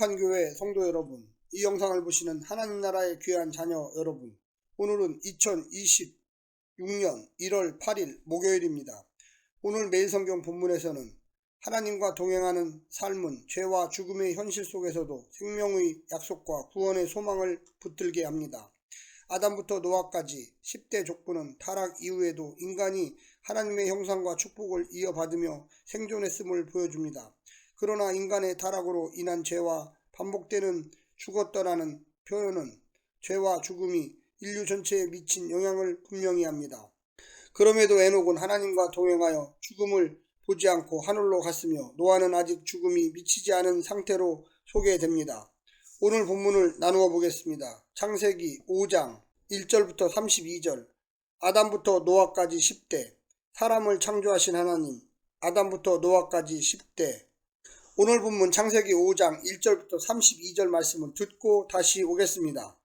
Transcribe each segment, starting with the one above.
한국한교회 성도 여러분, 이 영상을 보시는 하나님 나라의 귀한 자녀 여러분, 오늘은 2026년 1월 8일 목요일입니다. 오늘 매일 성경 본문에서는 하나님과 동행하는 삶은 죄와 죽음의 현실 속에서도 생명의 약속과 구원의 소망을 붙들게 합니다. 아담부터 노아까지 10대 족보는 타락 이후에도 인간이 하나님의 형상과 축복을 이어받으며 생존했음을 보여줍니다. 그러나 인간의 타락으로 인한 죄와 반복되는 죽었더라는 표현은 죄와 죽음이 인류 전체에 미친 영향을 분명히 합니다. 그럼에도 에녹은 하나님과 동행하여 죽음을 보지 않고 하늘로 갔으며 노아는 아직 죽음이 미치지 않은 상태로 소개됩니다. 오늘 본문을 나누어 보겠습니다. 창세기 5장 1절부터 32절. 아담부터 노아까지 10대. 사람을 창조하신 하나님. 아담부터 노아까지 10대. 오늘 본문 창세기 5장 1절부터 32절 말씀을 듣고 다시 오겠습니다.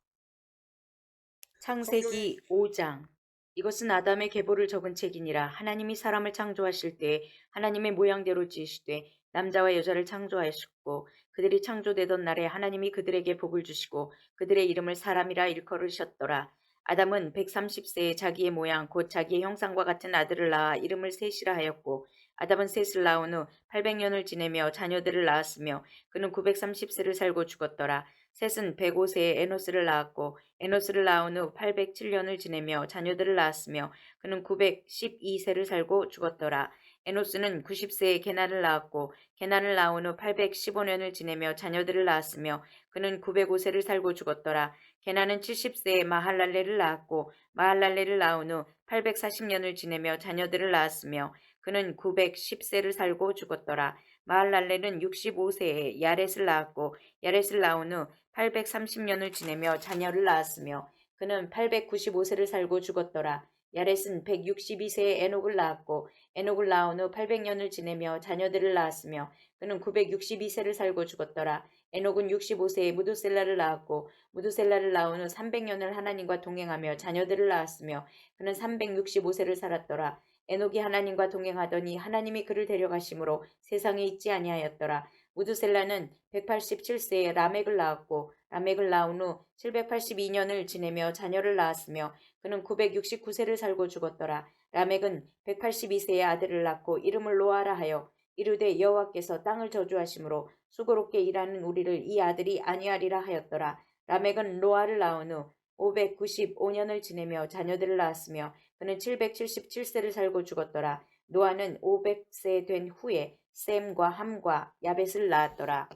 창세기 5장. 이것은 아담의 계보를 적은 책이니라. 하나님이 사람을 창조하실 때 하나님의 모양대로 지으시되 남자와 여자를 창조하셨고 그들이 창조되던 날에 하나님이 그들에게 복을 주시고 그들의 이름을 사람이라 일컬으셨더라. 아담은 130세에 자기의 모양 곧 자기의 형상과 같은 아들을 낳아 이름을 셋이라 하였고 아담은 셋을 낳은 후 800년을 지내며 자녀들을 낳았으며 그는 930세를 살고 죽었더라. 셋은 105세에 에노스를 낳았고 에노스를 낳은 후 807년을 지내며 자녀들을 낳았으며 그는 912세를 살고 죽었더라. 에노스는 90세에 게난을 낳았고 게난을 낳은 후 815년을 지내며 자녀들을 낳았으며 그는 905세를 살고 죽었더라. 게난은 70세에 마할랄레를 낳았고 마할랄레를 낳은 후 840년을 지내며 자녀들을 낳았으며 그는 910세를 살고 죽었더라. 마할랄레는 65세에 야렛을 낳았고 야렛을 낳은 후 830년을 지내며 자녀를 낳았으며 그는 895세를 살고 죽었더라. 야렛은 162세에 에녹을 낳았고 에녹을 낳은 후 800년을 지내며 자녀들을 낳았으며 그는 962세를 살고 죽었더라. 에녹은 65세에 무두셀라를 낳았고 무두셀라를 낳은 후 300년을 하나님과 동행하며 자녀들을 낳았으며 그는 365세를 살았더라. 에녹이 하나님과 동행하더니 하나님이 그를 데려가심으로 세상에 있지 아니하였더라. 무두셀라는 187세에 라멕을 낳았고 라멕을 낳은 후 782년을 지내며 자녀를 낳았으며 그는 969세를 살고 죽었더라. 라멕은 182세에 아들을 낳고 이름을 노아라 하여 이르되 여호와께서 땅을 저주하심으로 수고롭게 일하는 우리를 이 아들이 아니하리라 하였더라. 라멕은 노아를 낳은 후 595년을 지내며 자녀들을 낳았으며 그는 777세를 살고 죽었더라. 노아는 500세 된 후에 셈과 함과 야벳을 낳았더라.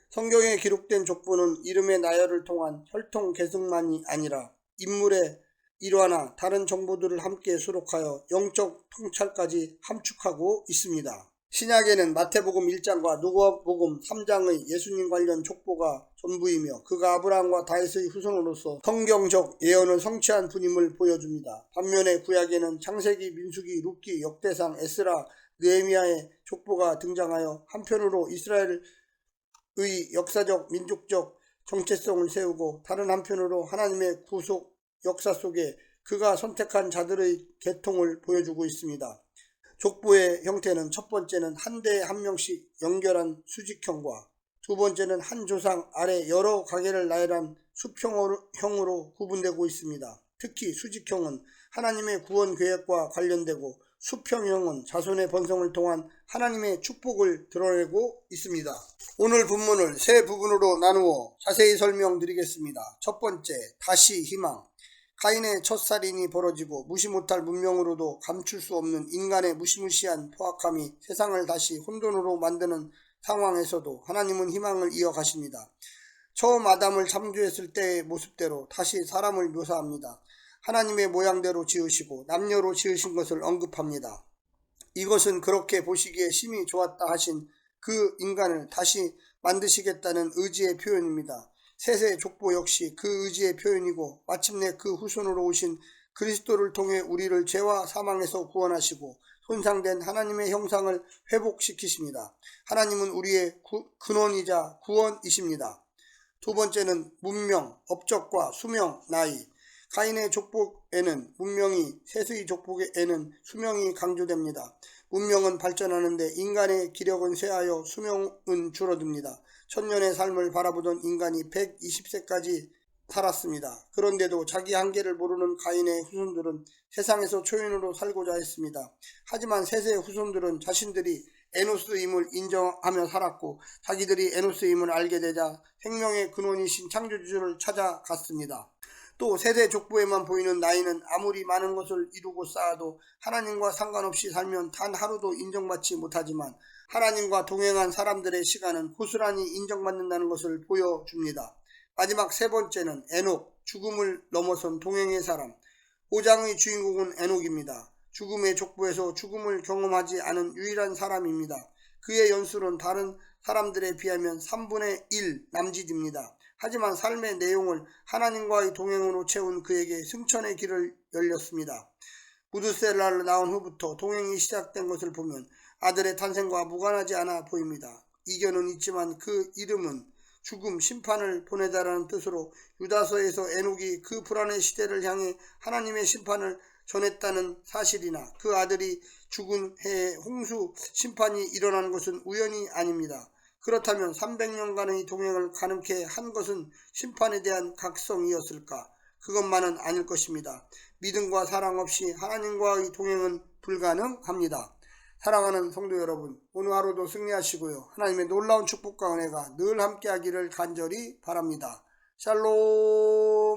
성경에 기록된 족보는 이름의 나열을 통한 혈통 계승만이 아니라 인물의 일화나 다른 정보들을 함께 수록하여 영적 통찰까지 함축하고 있습니다. 신약에는 마태복음 1장과 누가복음 3장의 예수님 관련 족보가 전부이며 그가 아브라함과 다윗의 후손으로서 성경적 예언을 성취한 분임을 보여줍니다. 반면에 구약에는 창세기, 민수기, 룻기, 역대상, 에스라, 느헤미야의 족보가 등장하여 한편으로 이스라엘의 역사적, 민족적 정체성을 세우고 다른 한편으로 하나님의 구속 역사 속에 그가 선택한 자들의 계통을 보여주고 있습니다. 족보의 형태는 첫 번째는 한 대에 한 명씩 연결한 수직형과 두 번째는 한 조상 아래 여러 가계를 나열한 수평형으로 구분되고 있습니다. 특히 수직형은 하나님의 구원 계획과 관련되고 수평형은 자손의 번성을 통한 하나님의 축복을 드러내고 있습니다. 오늘 본문을 세 부분으로 나누어 자세히 설명드리겠습니다. 첫 번째, 다시 희망. 가인의 첫 살인이 벌어지고 무시 못할 문명으로도 감출 수 없는 인간의 무시무시한 포악함이 세상을 다시 혼돈으로 만드는 상황에서도 하나님은 희망을 이어가십니다. 처음 아담을 창조했을 때의 모습대로 다시 사람을 묘사합니다. 하나님의 모양대로 지으시고 남녀로 지으신 것을 언급합니다. 이것은 그렇게 보시기에 심히 좋았다 하신 그 인간을 다시 만드시겠다는 의지의 표현입니다. 셋의 족보 역시 그 의지의 표현이고 마침내 그 후손으로 오신 그리스도를 통해 우리를 죄와 사망에서 구원하시고 손상된 하나님의 형상을 회복시키십니다. 하나님은 우리의 근원이자 구원이십니다. 두 번째는 문명, 업적과 수명, 나이. 가인의 족보에는 문명이, 셋의 족보에는 수명이 강조됩니다. 문명은 발전하는데 인간의 기력은 쇠하여 수명은 줄어듭니다. 천년의 삶을 바라보던 인간이 120세까지 살았습니다. 그런데도 자기 한계를 모르는 가인의 후손들은 세상에서 초인으로 살고자 했습니다. 하지만 셋의 후손들은 자신들이 에노스임을 인정하며 살았고 자기들이 에노스임을 알게 되자 생명의 근원이신 창조주를 찾아갔습니다. 또 셋의 족보에만 보이는 나이는 아무리 많은 것을 이루고 쌓아도 하나님과 상관없이 살면 단 하루도 인정받지 못하지만 하나님과 동행한 사람들의 시간은 고스란히 인정받는다는 것을 보여줍니다. 마지막 세 번째는 에녹, 죽음을 넘어선 동행의 사람. 5장의 주인공은 에녹입니다. 죽음의 족보에서 죽음을 경험하지 않은 유일한 사람입니다. 그의 연수는 다른 사람들에 비하면 3분의 1 남짓입니다. 하지만 삶의 내용을 하나님과의 동행으로 채운 그에게 승천의 길을 열렸습니다. 무드셀라를 낳은 후부터 동행이 시작된 것을 보면 아들의 탄생과 무관하지 않아 보입니다. 이견은 있지만 그 이름은 죽음, 심판을 보내다라는 뜻으로 유다서에서 에녹이 그 불안의 시대를 향해 하나님의 심판을 전했다는 사실이나 그 아들이 죽은 해에 홍수 심판이 일어난 것은 우연이 아닙니다. 그렇다면 300년간의 동행을 가능케 한 것은 심판에 대한 각성이었을까? 그것만은 아닐 것입니다. 믿음과 사랑 없이 하나님과의 동행은 불가능합니다. 사랑하는 성도 여러분, 오늘 하루도 승리하시고요. 하나님의 놀라운 축복과 은혜가 늘 함께하기를 간절히 바랍니다. 샬롬.